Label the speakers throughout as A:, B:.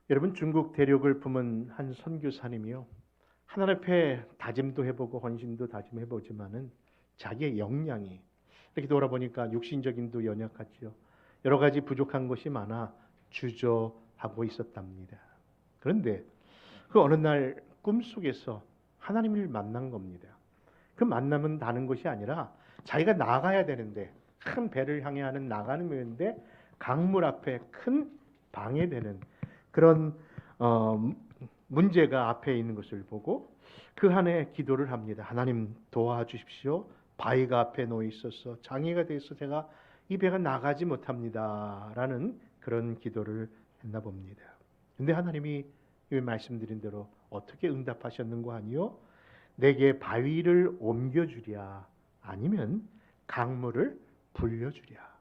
A: 여러분, 중국 대륙을 품은 한 선교사님이요, 하나님 앞에 다짐도 해보고 헌신도 다짐해보지만은 자기의 역량이, 이렇게 돌아보니까 육신적인도 연약하지요. 여러 가지 부족한 것이 많아 주저하고 있었답니다. 그런데 그 어느 날 꿈속에서 하나님을 만난 겁니다. 그 만남은 다른 것이 아니라 자기가 나가야 되는데, 큰 배를 향해 하는 나가는 거였는데, 강물 앞에 큰 방해되는 그런 어, 문제가 앞에 있는 것을 보고 그 안에 기도를 합니다. 하나님 도와주십시오. 바위가 앞에 놓여 있어서 장애가 돼서 제가 이 배가 나가지 못합니다. 라는 그런 기도를 했나 봅니다. 근데 하나님이 이 말씀드린 대로 어떻게 응답하셨는고 하니요, 내게 바위를 옮겨주랴, 아니면 강물을 불려주랴.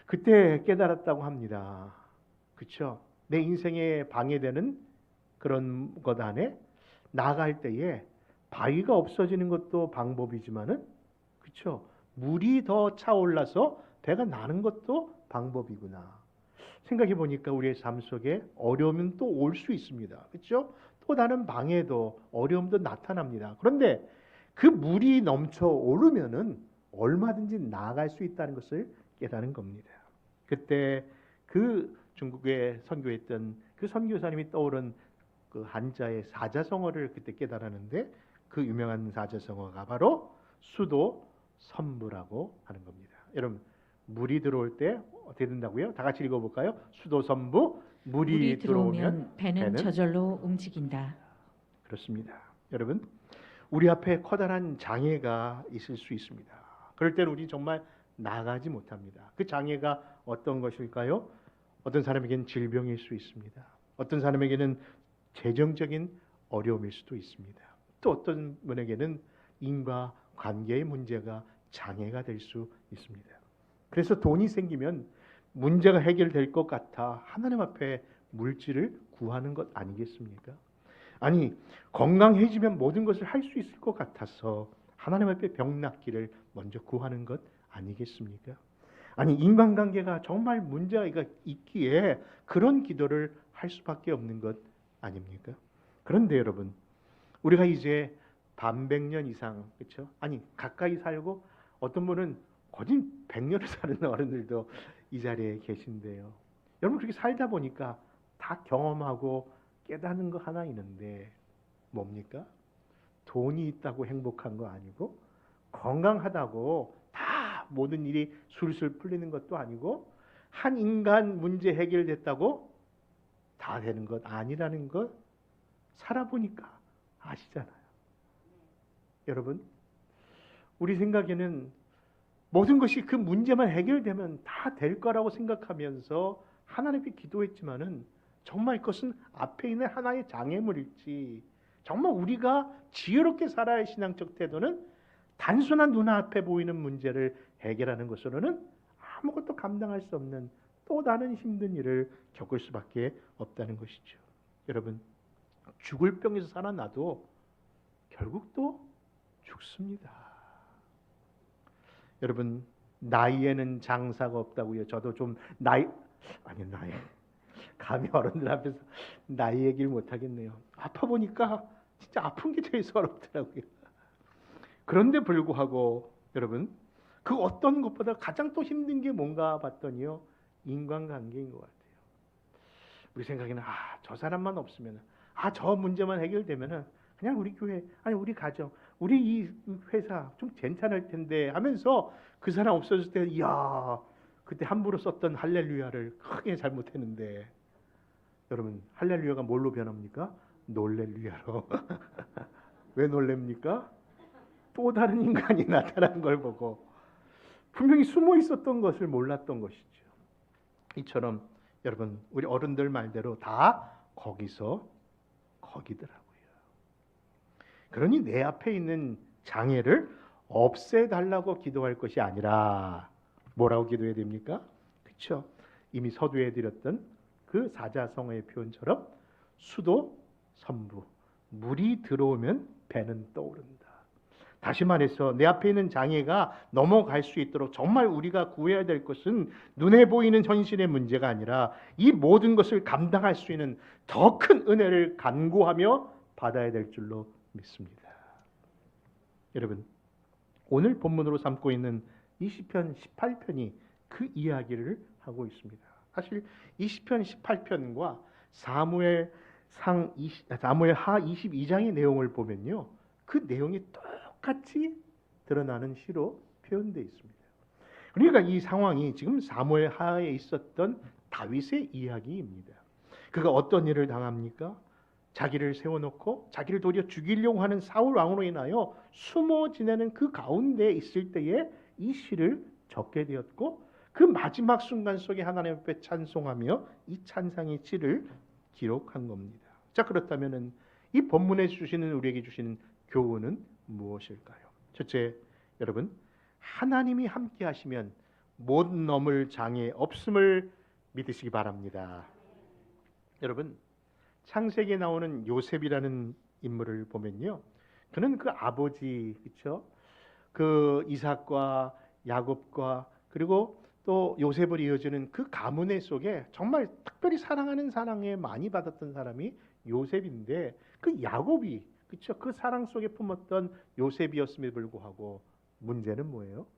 A: 그때 깨달았다고 합니다. 그렇죠? 내 인생에 방해되는 그런 것 안에 나갈 때에 바위가 없어지는 것도 방법이지만은, 그렇죠? 물이 더 차올라서 배가 나는 것도 방법이구나. 생각해 보니까 우리의 삶 속에 어려움은 또 올 수 있습니다. 그렇죠? 또 다른 방해도 어려움도 나타납니다. 그런데 그 물이 넘쳐 오르면은 얼마든지 나아갈 수 있다는 것을 깨달은 겁니다. 그때 그 중국에 선교했던 그 선교사님이 떠오른 그 한자의 사자성어를 그때 깨달았는데, 그 유명한 사자성어가 바로 수도 선부라고 하는 겁니다. 여러분, 물이 들어올 때 어떻게 된다고요? 다 같이 읽어볼까요? 수도 선부,
B: 물이
A: 물이 들어오면
B: 들어오면 배는
A: 배는
B: 저절로 움직인다.
A: 그렇습니다. 여러분, 우리 앞에 커다란 장애가 있을 수 있습니다. 그럴 때는 우리 정말 나가지 못합니다. 그 장애가 어떤 것일까요? 어떤 사람에게는 질병일 수 있습니다. 어떤 사람에게는 재정적인 어려움일 수도 있습니다. 또 어떤 분에게는 인과 관계의 문제가 장애가 될 수 있습니다. 그래서 돈이 생기면 문제가 해결될 것 같아 하나님 앞에 물질을 구하는 것 아니겠습니까? 아니, 건강해지면 모든 것을 할 수 있을 것 같아서 하나님 앞에 병 낫기를 먼저 구하는 것 아니겠습니까? 아니, 인간관계가 정말 문제가 있기에 그런 기도를 할 수밖에 없는 것 아닙니까? 그런데 여러분, 우리가 이제 반백년 이상, 그렇죠? 아니, 가까이 살고 어떤 분은 거진 100년을 사는 어른들도 이 자리에 계신데요. 여러분, 그렇게 살다 보니까 다 경험하고 깨닫는 거 하나 있는데 뭡니까? 돈이 있다고 행복한 거 아니고, 건강하다고 다 모든 일이 술술 풀리는 것도 아니고, 한 인간 문제 해결됐다고 다 되는 것 아니라는 것 살아보니까 아시잖아요. 여러분, 우리 생각에는 모든 것이 그 문제만 해결되면 다 될 거라고 생각하면서 하나님께 기도했지만은, 정말 그것은 앞에 있는 하나의 장애물일지, 정말 우리가 지혜롭게 살아야 할 신앙적 태도는 단순한 눈앞에 보이는 문제를 해결하는 것으로는 아무것도 감당할 수 없는 또 다른 힘든 일을 겪을 수밖에 없다는 것이죠. 여러분, 죽을 병에서 살아나도 결국 또 죽습니다. 여러분, 나이에는 장사가 없다고요. 저도 좀 나이 감히 어른들 앞에서 나이 얘기를 못 하겠네요. 아파 보니까 진짜 아픈 게 제일 서럽더라고요. 그런데 불구하고 여러분, 그 어떤 것보다 가장 또 힘든 게 뭔가 봤더니요, 인간관계인 것 같아요. 우리 생각에는 저 사람만 없으면, 저 문제만 해결되면은 그냥 우리 교회, 아니 우리 가정, 우리 이 회사 좀 괜찮을 텐데 하면서 그 사람 없어질 때, 이야, 그때 함부로 썼던 할렐루야를 크게 잘못했는데, 여러분, 할렐루야가 뭘로 변합니까? 놀렐루야로. 왜 놀랍니까? 또 다른 인간이 나타난 걸 보고 분명히 숨어 있었던 것을 몰랐던 것이죠. 이처럼 여러분, 우리 어른들 말대로 다 거기서 거기더라고요. 그러니 내 앞에 있는 장애를 없애달라고 기도할 것이 아니라 뭐라고 기도해야 됩니까? 그렇죠? 이미 서두에 드렸던 그 사자성어의 표현처럼 수도 선부, 물이 들어오면 배는 떠오른다. 다시 말해서 내 앞에 있는 장애가 넘어갈 수 있도록 정말 우리가 구해야 될 것은 눈에 보이는 현실의 문제가 아니라 이 모든 것을 감당할 수 있는 더 큰 은혜를 간구하며 받아야 될 줄로 믿습니다. 여러분, 오늘 본문으로 삼고 있는 이 시편 18편이 그 이야기를 하고 있습니다. 사실 이 시편 18편과 사무엘하 22장의 내용을 보면요, 그 내용이 똑같이 드러나는 시로 표현되어 있습니다. 그러니까 이 상황이 지금 사무엘하에 있었던 다윗의 이야기입니다. 그가 어떤 일을 당합니까? 자기를 세워놓고 자기를 도리어 죽이려고 하는 사울 왕으로 인하여 숨어 지내는 그 가운데 있을 때에 이 시를 적게 되었고, 그 마지막 순간 속에 하나님 앞에 찬송하며 이 찬상의 시를 기록한 겁니다. 자, 그렇다면 이 본문에 주시는, 우리에게 주시는 교훈은 무엇일까요? 첫째, 여러분, 하나님이 함께 하시면 못 넘을 장애 없음을 믿으시기 바랍니다. 여러분, 창세기에 나오는 요셉이라는 인물을 보면요, 그는 그 아버지, 그렇죠? 그 이삭과 야곱과 그리고 또 요셉을 이어주는 그 가문의 속에 정말 특별히 사랑하는 사랑에 많이 받았던 사람이 요셉인데, 그 야곱이, 그렇죠? 그 사랑 속에 품었던 요셉이었음에 불구하고 문제는 뭐예요?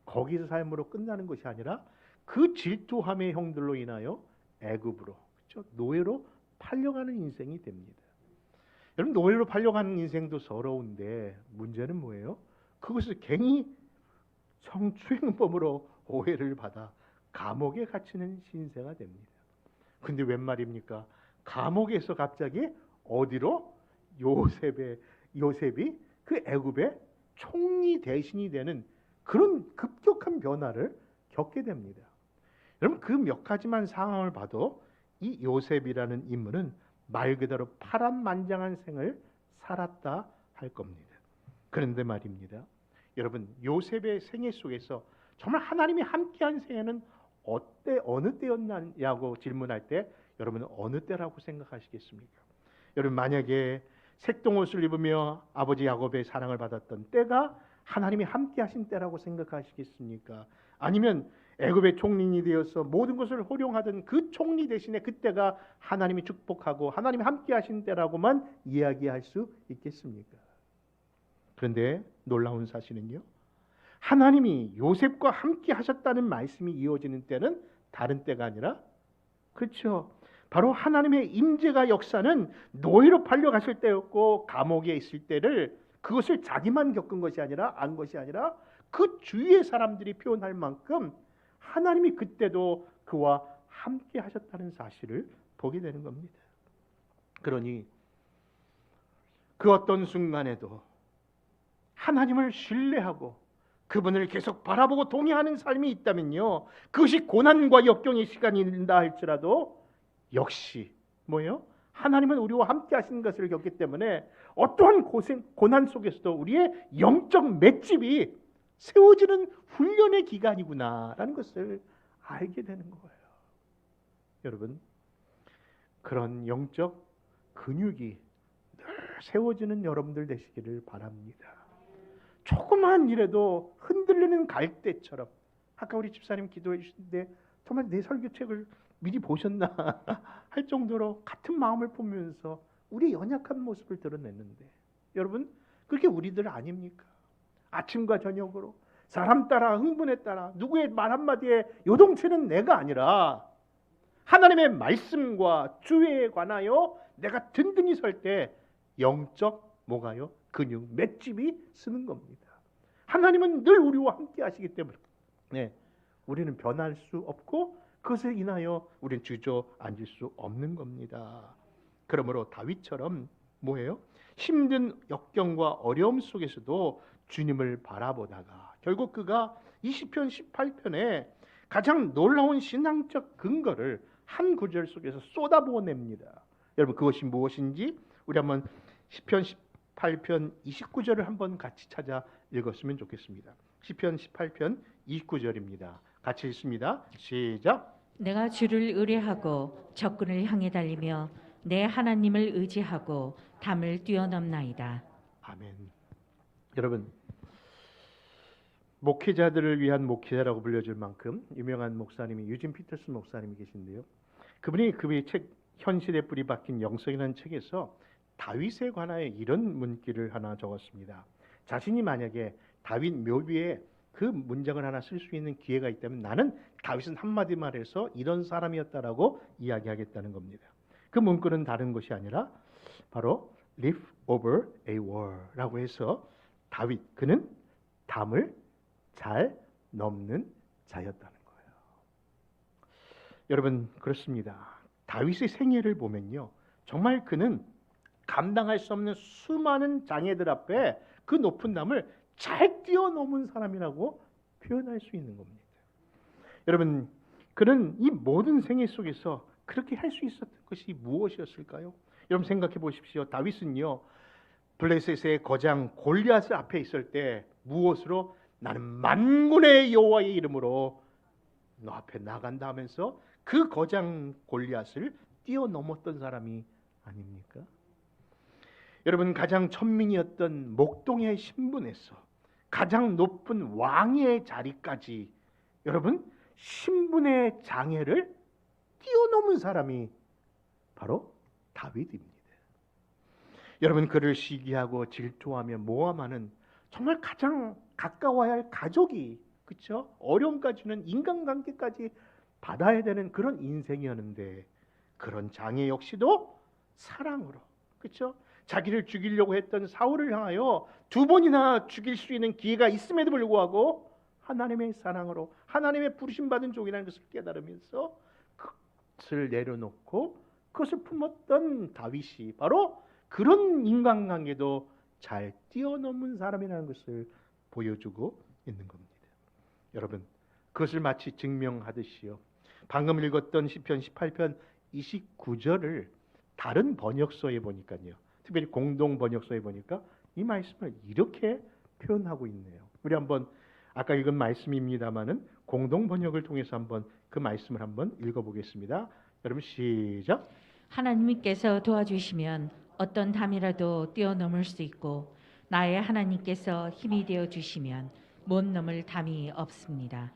A: 거기서 삶으로 끝나는 것이 아니라 그 질투함의 형들로 인하여 애굽으로, 그렇죠? 노예로 팔려가는 인생이 됩니다. 여러분, 노예로 팔려가는 인생도 서러운데 문제는 뭐예요? 그것을 괜히 성추행범으로 오해를 받아 감옥에 갇히는 신세가 됩니다. 근데 웬 말입니까? 감옥에서 갑자기 어디로? 요셉이 그 애굽의 총리 대신이 되는 그런 급격한 변화를 겪게 됩니다. 여러분, 그 몇 가지만 상황을 봐도 이 요셉이라는 인물은 말 그대로 파란만장한 생을 살았다 할 겁니다. 그런데 말입니다, 여러분, 요셉의 생애 속에서 정말 하나님이 함께한 생애는 어느 때였냐고 질문할 때 여러분은 어느 때라고 생각하시겠습니까? 여러분, 만약에 색동옷을 입으며 아버지 야곱의 사랑을 받았던 때가 하나님이 함께하신 때라고 생각하시겠습니까? 아니면 애굽의 총리인이 되어서 모든 것을 호령하던 그 총리 대신에 그때가 하나님이 축복하고 하나님이 함께하신 때라고만 이야기할 수 있겠습니까? 그런데 놀라운 사실은요, 하나님이 요셉과 함께 하셨다는 말씀이 이어지는 때는 다른 때가 아니라, 그렇죠, 바로 하나님의 임재가 역사는 노예로 팔려갔을 때였고 감옥에 있을 때를, 그것을 자기만 겪은 것이 아니라 안 것이 아니라 그 주위의 사람들이 표현할 만큼 하나님이 그때도 그와 함께 하셨다는 사실을 보게 되는 겁니다. 그러니 그 어떤 순간에도 하나님을 신뢰하고 그분을 계속 바라보고 동의하는 삶이 있다면요, 그것이 고난과 역경의 시간이 있다 할지라도 역시 뭐예요? 하나님은 우리와 함께 하시는 것을 겪기 때문에 어떠한 고난 속에서도 우리의 영적 맷집이 세워지는 훈련의 기간이구나라는 것을 알게 되는 거예요. 여러분, 그런 영적 근육이 늘 세워지는 여러분들 되시기를 바랍니다. 조그만 일에도 흔들리는 갈대처럼, 아까 우리 집사님 기도해 주시는데 정말 내 설교책을 미리 보셨나 할 정도로 같은 마음을 품으면서 우리의 연약한 모습을 드러냈는데, 여러분, 그게 우리들 아닙니까? 아침과 저녁으로 사람 따라 흥분에 따라 누구의 말 한마디에 요동치는 내가 아니라 하나님의 말씀과 주에 관하여 내가 든든히 설 때 영적 뭐가요? 근육, 맷집이 쓰는 겁니다. 하나님은 늘 우리와 함께 하시기 때문에 우리는 변할 수 없고 그것에 인하여 우리는 주저앉을 수 없는 겁니다. 그러므로 다윗처럼 뭐예요? 힘든 역경과 어려움 속에서도 주님을 바라보다가 결국 그가 20편 18편에 가장 놀라운 신앙적 근거를 한 구절 속에서 쏟아부어냅니다. 여러분, 그것이 무엇인지 우리 한번 10편 18편 29절을 한번 같이 찾아 읽었으면 좋겠습니다. 10편 18편 29절입니다. 같이 읽습니다. 시작.
B: 내가 주를 의뢰하고 적군을 향해 달리며 내 하나님을 의지하고 담을 뛰어넘나이다.
A: 아멘. 여러분, 목회자들을 위한 목회자라고 불려질 만큼 유명한 목사님이 유진 피터슨 목사님이 계신데요. 그분이 책 현실의 뿌리 박힌 영성이라는 책에서 다윗에 관하여 이런 문구를 하나 적었습니다. 자신이 만약에 다윗 묘비에 그 문장을 하나 쓸 수 있는 기회가 있다면 나는 다윗은 한마디 말해서 이런 사람이었다라고 이야기하겠다는 겁니다. 그 문구는 다른 것이 아니라 바로 leap over a wall라고 해서 다윗 그는 담을 잘 넘는 자였다는 거예요. 여러분 그렇습니다. 다윗의 생애를 보면요, 정말 그는 감당할 수 없는 수많은 장애들 앞에 그 높은 담을 잘 뛰어넘은 사람이라고 표현할 수 있는 겁니다. 여러분, 그는 이 모든 생애 속에서 그렇게 할 수 있었던 것이 무엇이었을까요? 여러분 생각해 보십시오. 다윗은요, 블레셋의 거장 골리앗 앞에 있을 때 무엇으로? 나는 만군의 여호와의 이름으로 너 앞에 나간다 하면서 그 거장 골리앗을 뛰어넘었던 사람이 아닙니까? 여러분, 가장 천민이었던 목동의 신분에서 가장 높은 왕의 자리까지 여러분 신분의 장애를 뛰어넘은 사람이 바로 다윗입니다. 여러분, 그를 시기하고 질투하며 모함하는 정말 가장 가까워야 할 가족이, 그렇죠? 어려움까지 주는 인간관계까지 받아야 되는 그런 인생이었는데 그런 장애 역시도 사랑으로, 그렇죠? 자기를 죽이려고 했던 사울을 향하여 2번이나 죽일 수 있는 기회가 있음에도 불구하고 하나님의 사랑으로 하나님의 부르심받은 종이라는 것을 깨달으면서 그것을 내려놓고 그것을 품었던 다윗이 바로 그런 인간관계도 잘 뛰어넘은 사람이라는 것을 보여주고 있는 겁니다. 여러분, 그것을 마치 증명하듯이요, 방금 읽었던 시편 18편 29절을 다른 번역서에 보니까요, 특별히 공동 번역서에 보니까 이 말씀을 이렇게 표현하고 있네요. 우리 한번 아까 읽은 말씀입니다만은 공동 번역을 통해서 한번 그 말씀을 한번 읽어보겠습니다. 여러분 시작.
B: 하나님께서 도와주시면 어떤 담이라도 뛰어넘을 수 있고 나의 하나님께서 힘이 되어 주시면 못 넘을 담이 없습니다.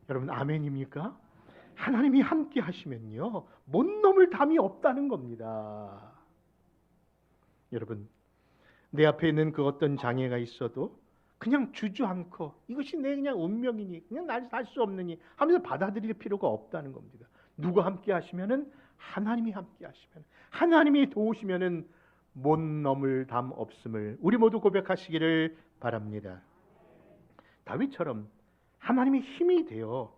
A: 여러분 아멘입니까? 하나님이 함께 하시면요, 못 넘을 담이 없다는 겁니다. 여러분, 내 앞에 있는 그 어떤 장애가 있어도 그냥 주저앉고 이것이 내 그냥 운명이니 그냥 날 살 수 없느니 하면서 받아들일 필요가 없다는 겁니다. 누가 함께 하시면은 하나님이 함께 하시면, 하나님이 도우시면은 못 넘을 담 없음을 우리 모두 고백하시기를 바랍니다. 다윗처럼 하나님이 힘이 되어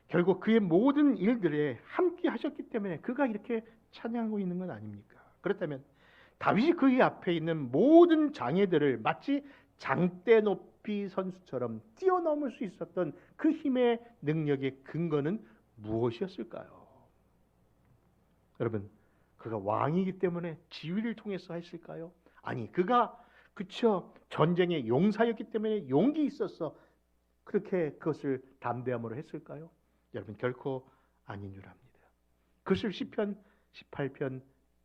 A: 결국 그의 모든 일들에 함께 하셨기 때문에 그가 이렇게 찬양하고 있는 건 아닙니까? 그렇다면 다윗이 그의 앞에 있는 모든 장애들을 마치 장대 높이 선수처럼 뛰어넘을 수 있었던 그 힘의 능력의 근거는 무엇이었을까요? 여러분, 그가 왕이기 때문에 지위를 통해서 했을까요? 아니, 그가 그쵸, 전쟁의 용사였기 때문에 용기 있어서 그렇게 그것을 담대함으로 했을까요? 여러분, 결코 아닌 줄 압니다. 그것을 시편 18편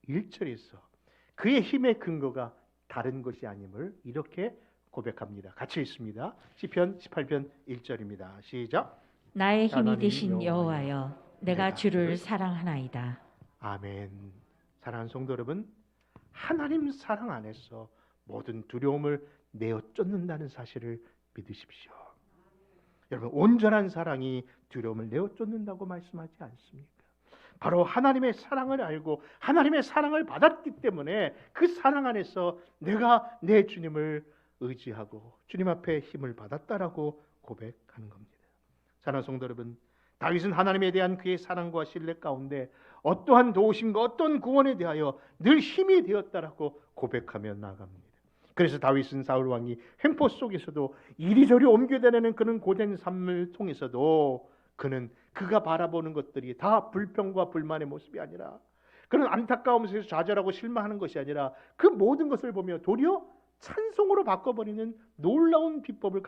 A: 1절에서 그의 힘의 근거가 다른 것이 아님을 이렇게 고백합니다. 같이 읽습니다. 시편 18편 1절입니다. 시작.
B: 나의 힘이
A: 하나님
B: 되신
A: 여호와여,
B: 여호와여 내가 주를 사랑하나이다.
A: 아멘. 사랑하는 성도 여러분, 하나님 사랑 안에서 모든 두려움을 내어 쫓는다는 사실을 믿으십시오. 여러분, 온전한 사랑이 두려움을 내어 쫓는다고 말씀하지 않습니까? 바로 하나님의 사랑을 알고 하나님의 사랑을 받았기 때문에 그 사랑 안에서 내가 내 주님을 의지하고 주님 앞에 힘을 받았다라고 고백하는 겁니다. 사랑하는 성도 여러분, 다윗은 하나님에 대한 그의 사랑과 신뢰 가운데 어떠한 도우심과 어떤 구원에 대하여 늘 힘이 되었다라고 고백하며 나아갑니다. 그래서 다윗은 사울 왕이 횡포 속에서도 이리저리 옮겨다니는 그런 고된 삶을 통해서도 그가 바라보는 것들이 다 불평과 불만의 모습이 아니라, 그런 안타까움 속에서 좌절하고 실망하는 것이 아니라 그 모든 것을 보며 도리어 찬송으로 바꿔버리는 놀라운 비법을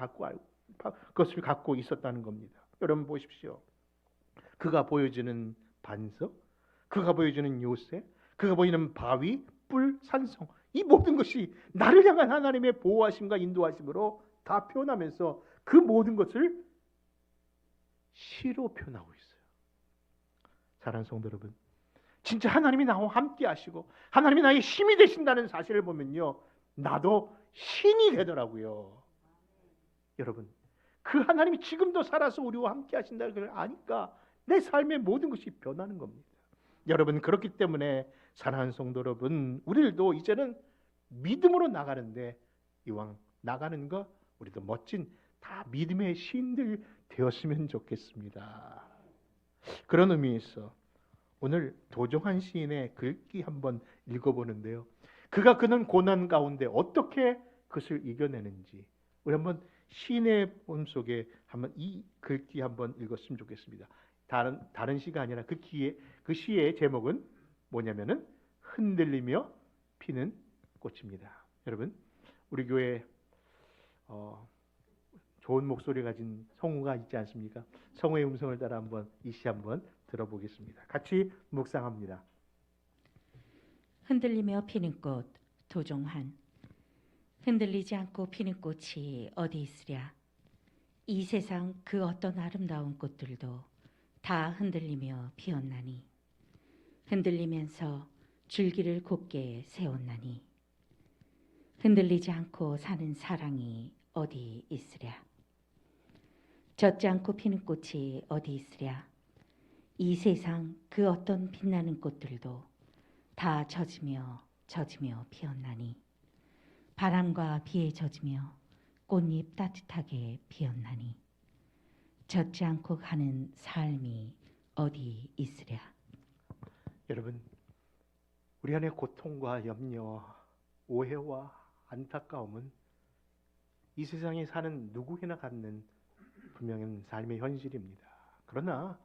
A: 그것을 갖고 있었다는 겁니다. 여러분 보십시오. 그가 보여주는 반석, 그가 보여주는 요새, 그가 보이는 바위, 뿔, 산성, 이 모든 것이 나를 향한 하나님의 보호하심과 인도하심으로 다 표현하면서 그 모든 것을 시로 표현하고 있어요. 사랑하는 성도 여러분, 진짜 하나님이 나와 함께 하시고 하나님이 나의 힘이 되신다는 사실을 보면요, 나도 신이 되더라고요. 여러분, 그 하나님이 지금도 살아서 우리와 함께 하신다는 걸 아니까 내 삶의 모든 것이 변하는 겁니다. 여러분, 그렇기 때문에 사랑하는 성도 여러분, 우리들도 이제는 믿음으로 나가는데 이왕 나가는 거 우리도 멋진 다 믿음의 시인들 되었으면 좋겠습니다. 그런 의미에서 오늘 도종환 시인의 글귀 한번 읽어보는데요, 그가 그는 고난 가운데 어떻게 그것을 이겨내는지 우리 한번 시인의 본 속에 한번 이 글귀 한번 읽었으면 좋겠습니다. 다른 시가 아니라 그 시의 제목은 뭐냐면은 흔들리며 피는 꽃입니다. 여러분, 우리 교회 좋은 목소리 가진 성우가 있지 않습니까? 성우의 음성을 따라 한번 이 시 한번 들어보겠습니다. 같이 묵상합니다.
B: 흔들리며 피는 꽃, 도종환. 흔들리지 않고 피는 꽃이 어디 있으랴. 이 세상 그 어떤 아름다운 꽃들도 다 흔들리며 피었나니, 흔들리면서 줄기를 곧게 세웠나니, 흔들리지 않고 사는 사랑이 어디 있으랴. 젖지 않고 피는 꽃이 어디 있으랴. 이 세상 그 어떤 빛나는 꽃들도 다 젖으며 피었나니, 바람과 비에 젖으며 꽃잎 따뜻하게 피었나니, 젖지 않고 가는 삶이 어디 있으랴.
A: 여러분, 우리 안에 고통과 염려, 오해와 안타까움은 이 세상에 사는 누구에나 갖는 분명한 삶의 현실입니다. 그러나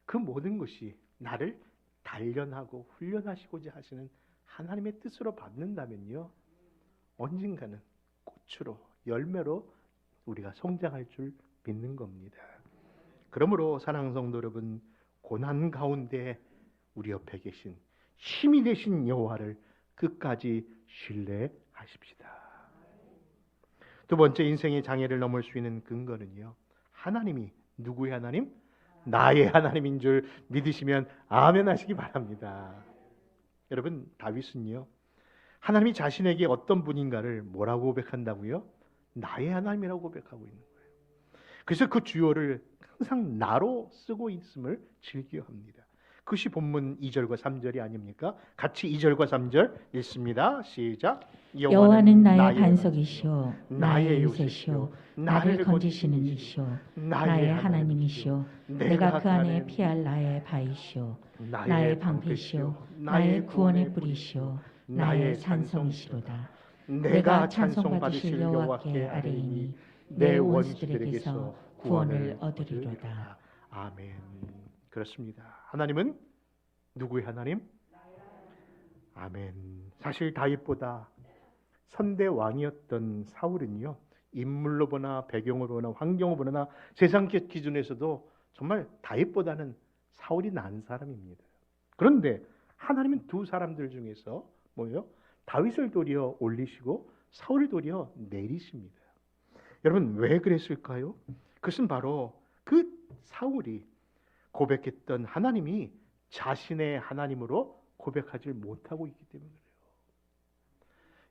A: 그 모든 것이 나를 단련하고 훈련하시고자 하시는 하나님의 뜻으로 받는다면요, 언젠가는 꽃으로, 열매로 우리가 성장할 줄 믿는 겁니다. 그러므로 사랑하는 성도 여러분, 고난 가운데 우리 옆에 계신 힘이 되신 여호와를 끝까지 신뢰하십시다. 두 번째, 인생의 장애를 넘을 수 있는 근거는요, 하나님이 누구의 하나님? 나의 하나님인 줄 믿으시면 아멘 하시기 바랍니다. 여러분, 다윗은요, 하나님이 자신에게 어떤 분인가를 뭐라고 고백한다고요? 나의 하나님이라고 고백하고 있는 거예요. 그래서 그 주어를 항상 나로 쓰고 있음을 즐겨합니다. 그것이 본문 2절과 3절이 아닙니까? 같이 2절과 3절 읽습니다. 시작.
B: 여호와는 나의 반석이시오, 나의 요새시오, 나를 건지시는 이시오, 나의 하나님이시오, 내가 그 안에 피할 나의 바위시오, 나의 방패시오, 나의 구원의 뿌리시오, 나의 찬송이시로다. 내가 찬송받으실 여호와께 아뢰이니 내 원수들에게서 구원을 얻으리로다.
A: 아멘. 그렇습니다. 하나님은 누구의 하나님? 아멘. 사실 다윗보다 선대 왕이었던 사울은요, 인물로 보나 배경으로 보나 환경으로 보나 세상 기준에서도 정말 다윗보다는 사울이 나은 사람입니다. 그런데 하나님은 두 사람들 중에서 뭐예요? 다윗을 도리어 올리시고 사울을 도리어 내리십니다. 여러분, 왜 그랬을까요? 그것은 바로 그 사울이 고백했던 하나님이 자신의 하나님으로 고백하지 못하고 있기 때문에 그래요.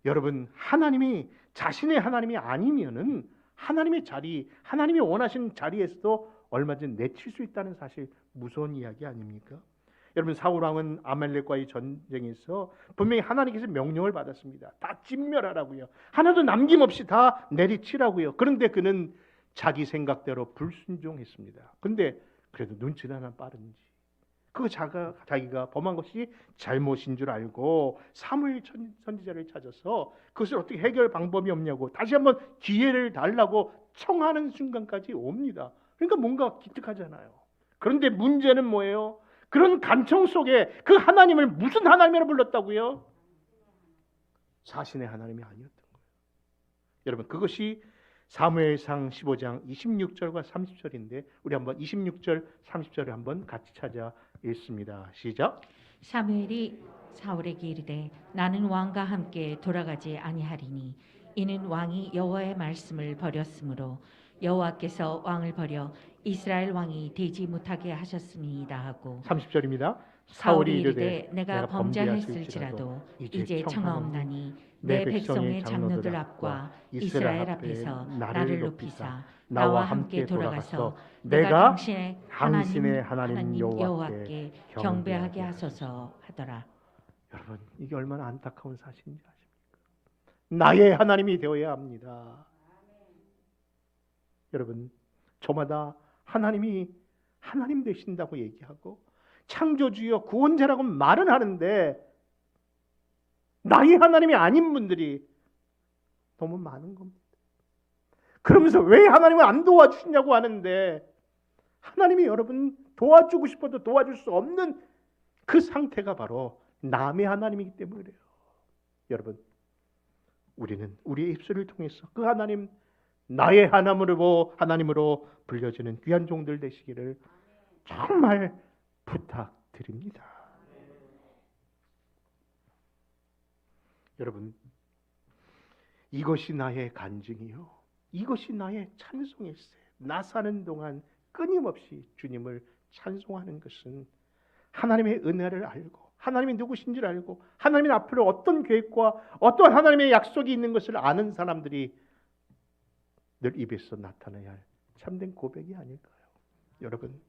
A: 여러분, 하나님이 자신의 하나님이 아니면은 하나님의 자리, 하나님이 원하시는 자리에서도 얼마든지 내칠 수 있다는 사실, 무서운 이야기 아닙니까? 여러분, 사울 왕은 아말렉과의 전쟁에서 분명히 하나님께서 명령을 받았습니다. 다 진멸하라고요. 하나도 남김없이 다 내리치라고요. 그런데 그는 자기 생각대로 불순종했습니다. 그런데 그래도 눈치는 하나 빠른지 그 자기가 범한 것이 잘못인 줄 알고 사무엘 선지자를 찾아서 그것을 어떻게 해결 방법이 없냐고 다시 한번 기회를 달라고 청하는 순간까지 옵니다. 그러니까 뭔가 기특하잖아요. 그런데 문제는 뭐예요? 그런 간청 속에 그 하나님을 무슨 하나님이라 불렀다고요? 자신의 하나님이 아니었던 거예요. 여러분, 그것이 사무엘상 15장 26절과 30절인데 우리 한번 26절 30절을 한번 같이 찾아 읽습니다. 시작.
B: 사무엘이 사울에게 이르되 나는 왕과 함께 돌아가지 아니하리니 이는 왕이 여호와의 말씀을 버렸으므로 여호와께서 왕을 버려 이스라엘 왕이 되지 못하게 하셨음이니이다 하고
A: 30절입니다.
B: 사울이 이르되 내가 범죄하였을지라도 이제 청하옵나니 내 백성의 장로들 앞과 이스라엘 앞에서 나를 높이사 나와 함께 돌아가서 내가 당신의 하나님 여호와께 경배하게 하소서 하더라.
A: 여러분, 이게 얼마나 안타까운 사실인지 아십니까? 나의 하나님이 되어야 합니다. 여러분, 저마다 하나님이 하나님 되신다고 얘기하고 창조주여 구원자라고 말은 하는데 나의 하나님이 아닌 분들이 너무 많은 겁니다. 그러면서 왜 하나님은 안 도와주시냐고 하는데 하나님이 여러분 도와주고 싶어도 도와줄 수 없는 그 상태가 바로 남의 하나님이기 때문에 그래요. 여러분, 우리는 우리의 입술을 통해서 그 하나님, 나의 하나님으로 불려지는 귀한 종들 되시기를 정말 부탁드립니다. 여러분, 이것이 나의 간증이요, 이것이 나의 찬송일세. 나 사는 동안 끊임없이 주님을 찬송하는 것은 하나님의 은혜를 알고 하나님이 누구신지를 알고 하나님의 앞으로 어떤 계획과 어떤 하나님의 약속이 있는 것을 아는 사람들이 늘 입에서 나타나야 할 참된 고백이 아닐까요? 여러분,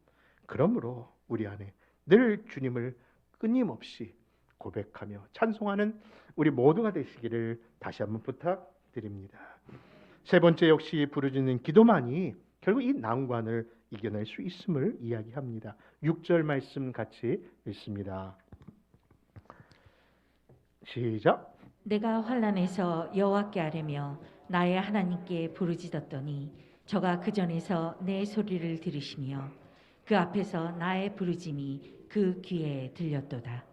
A: 그러므로 우리 안에 늘 주님을 끊임없이 고백하며 찬송하는 우리 모두가 되시기를 다시 한번 부탁드립니다. 세 번째, 역시 부르짖는 기도만이 결국 이 난관을 이겨낼 수 있음을 이야기합니다. 6절 말씀 같이 읽습니다. 시작.
B: 내가 환난에서 여호와께 아뢰며 나의 하나님께 부르짖었더니 저가 그 전에서 내 소리를 들으시며 그 앞에서 나의 부르짐이 그 귀에 들렸도다.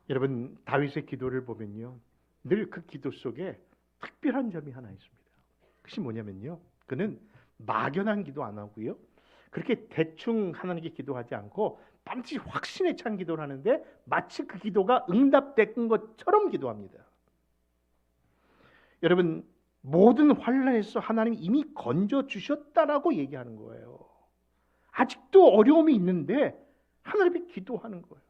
A: 여러분, 다윗의 기도를 보면요, 늘 그 기도 속에 특별한 점이 하나 있습니다. 그것이 뭐냐면요, 그는 막연한 기도 안 하고요, 그렇게 대충 하나님께 기도하지 않고 반드시 확신에 찬 기도를 하는데 마치 그 기도가 응답된 것처럼 기도합니다. 여러분, 모든 환난에서 하나님이 이미 건져주셨다라고 얘기하는 거예요. 아직도 어려움이 있는데 하나님이 기도하는 거예요.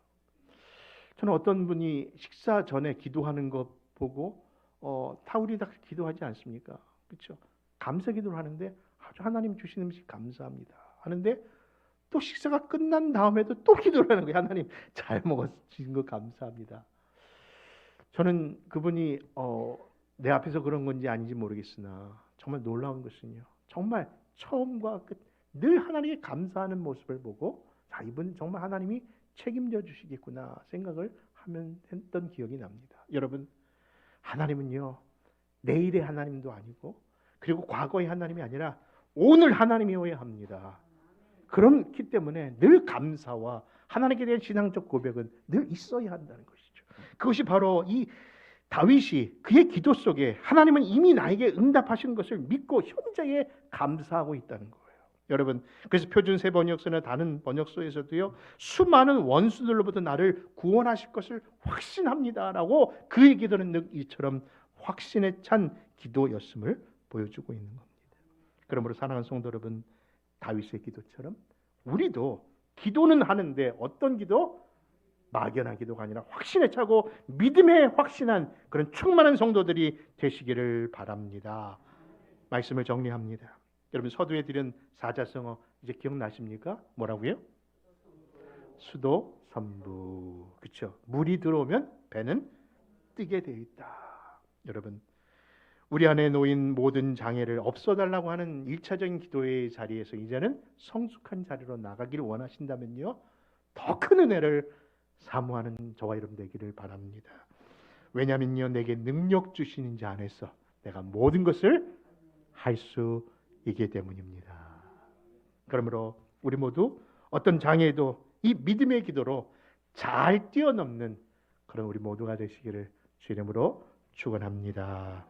A: 저는 어떤 분이 식사 전에 기도하는 거 보고 다 우리 다 기도하지 않습니까? 그렇죠? 감사 기도를 하는데 아주 하나님 주신 음식 감사합니다 하는데 또 식사가 끝난 다음에도 또 기도를 하는 거예요. 하나님 잘 먹어주신 거 감사합니다. 저는 그분이 내 앞에서 그런 건지 아닌지 모르겠으나 정말 놀라운 것은요, 정말 처음과 끝 늘 하나님께 감사하는 모습을 보고 이분 정말 하나님이 책임져 주시겠구나 생각을 하면 했던 기억이 납니다. 여러분, 하나님은요, 내일의 하나님도 아니고 그리고 과거의 하나님이 아니라 오늘 하나님이어야 합니다. 그렇기 때문에 늘 감사와 하나님께 대한 신앙적 고백은 늘 있어야 한다는 것이죠. 그것이 바로 이 다윗이 그의 기도 속에 하나님은 이미 나에게 응답하신 것을 믿고 현재에 감사하고 있다는 거예요. 여러분, 그래서 표준 세 번역서나 다른 번역서에서도요, 수많은 원수들로부터 나를 구원하실 것을 확신합니다라고 그의 기도는 늘 이처럼 확신에 찬 기도였음을 보여주고 있는 겁니다. 그러므로 사랑하는 성도 여러분, 다윗의 기도처럼 우리도 기도는 하는데 어떤 기도? 막연한 기도가 아니라 확신에 차고 믿음에 확신한 그런 충만한 성도들이 되시기를 바랍니다. 말씀을 정리합니다. 여러분, 서두에 드린 사자성어 이제 기억나십니까? 뭐라고요? 수도 선부. 그렇죠? 물이 들어오면 배는 뜨게 되어 있다. 여러분, 우리 안에 놓인 모든 장애를 없애달라고 하는 1차적인 기도의 자리에서 이제는 성숙한 자리로 나가기를 원하신다면요, 더 큰 은혜를 사모하는 저와 여러분 되기를 바랍니다. 왜냐하면요, 내게 능력 주시는 자 안에서 내가 모든 것을 할 수 있기 때문입니다. 그러므로 우리 모두 어떤 장애에도 이 믿음의 기도로 잘 뛰어넘는 그런 우리 모두가 되시기를 주 이름으로 축원합니다.